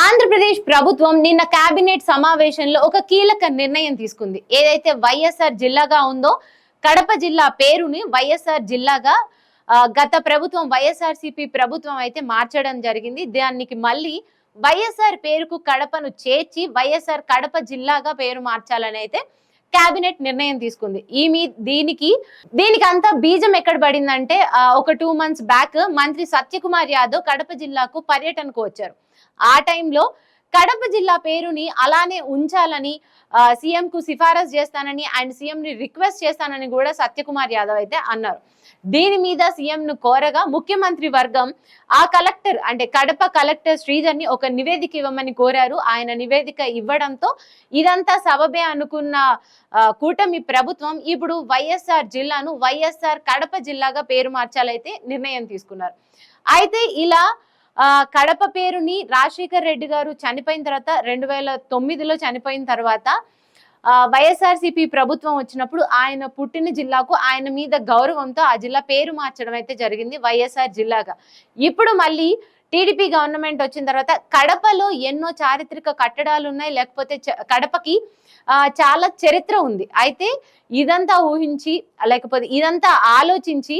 ఆంధ్రప్రదేశ్ ప్రభుత్వం నిన్న కేబినెట్ సమావేశంలో ఒక కీలక నిర్ణయం తీసుకుంది. ఏదైతే వైఎస్ఆర్ జిల్లాగా ఉందో కడప జిల్లా పేరుని వైఎస్ఆర్ జిల్లాగా గత ప్రభుత్వం వైఎస్ఆర్సీపీ ప్రభుత్వం అయితే మార్చడం జరిగింది. దానికి మళ్ళీ వైఎస్ఆర్ పేరుకు కడపను చేర్చి వైఎస్ఆర్ కడప జిల్లాగా పేరు మార్చాలని అయితే కేబినెట్ నిర్ణయం తీసుకుంది. దీనికి అంతా బీజం ఎక్కడ పడిందంటే ఒక 2 months బ్యాక్ మంత్రి సత్యకుమార్ యాదవ్ కడప జిల్లాకు పర్యటనకు వచ్చారు. ఆ టైంలో కడప జిల్లా పేరుని అలానే ఉంచాలని సీఎం కు సిఫారసు చేస్తానని అండ్ సీఎం ని రిక్వెస్ట్ చేస్తానని కూడా సత్యకుమార్ యాదవ్ అయితే అన్నారు. దీని మీద సీఎం ను కోరగా ముఖ్యమంత్రి వర్గం ఆ కలెక్టర్ అంటే కడప కలెక్టర్ శ్రీధర్ ని ఒక నివేదిక ఇవ్వమని కోరారు. ఆయన నివేదిక ఇవ్వడంతో ఇదంతా సబబే అనుకున్న కూటమి ప్రభుత్వం ఇప్పుడు వైఎస్ఆర్ జిల్లాను వైఎస్ఆర్ కడప జిల్లాగా పేరు మార్చాలైతే నిర్ణయం తీసుకున్నారు. అయితే ఇలా కడప పేరుని రాజశేఖర్ రెడ్డి గారు చనిపోయిన తర్వాత 2009లో చనిపోయిన తర్వాత వైఎస్ఆర్సీపీ ప్రభుత్వం వచ్చినప్పుడు ఆయన పుట్టిన జిల్లాకు ఆయన మీద గౌరవంతో ఆ జిల్లా పేరు మార్చడం అయితే జరిగింది వైఎస్ఆర్ జిల్లాగా. ఇప్పుడు మళ్ళీ టీడీపీ గవర్నమెంట్ వచ్చిన తర్వాత కడపలో ఎన్నో చారిత్రక కట్టడాలు ఉన్నాయి, లేకపోతే కడపకి చాలా చరిత్ర ఉంది. అయితే ఇదంతా ఊహించి లేకపోతే ఇదంతా ఆలోచించి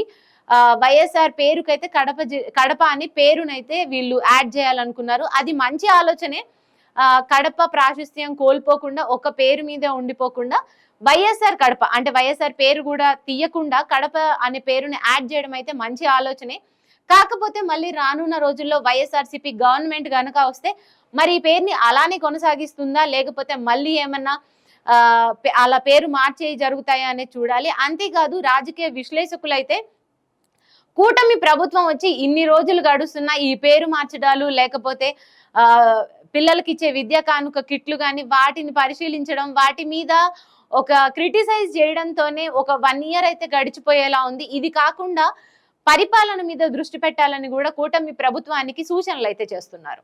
వైఎస్ఆర్ పేరుకైతే కడప అని పేరునైతే వీళ్ళు యాడ్ చేయాలనుకున్నారు. అది మంచి ఆలోచనే. కడప ప్రాశస్త్యం కోల్పోకుండా ఒక పేరు మీద ఉండిపోకుండా వైఎస్ఆర్ కడప అంటే వైఎస్ఆర్ పేరు కూడా తీయకుండా కడప అనే పేరుని యాడ్ చేయడం అయితే మంచి ఆలోచనే. కాకపోతే మళ్ళీ రానున్న రోజుల్లో వైఎస్ఆర్సీపీ గవర్నమెంట్ కనుక వస్తే మరి ఈ పేరుని అలానే కొనసాగిస్తుందా లేకపోతే మళ్ళీ ఏమన్నా అలా పేరు మార్చే జరుగుతాయా అనేది చూడాలి. అంతేకాదు రాజకీయ విశ్లేషకులు అయితే కూటమి ప్రభుత్వం వచ్చి ఇన్ని రోజులు గడుస్తున్నా ఈ పేరు మార్చడాలు లేకపోతే పిల్లలకి ఇచ్చే విద్యా కానుక కిట్లు కానీ వాటిని పరిశీలించడం వాటి మీద ఒక క్రిటిసైజ్ చేయడంతోనే ఒక 1 year అయితే గడిచిపోయేలా ఉంది. ఇది కాకుండా పరిపాలన మీద దృష్టి పెట్టాలని కూడా కూటమి ప్రభుత్వానికి సూచనలు అయితే చేస్తున్నారు.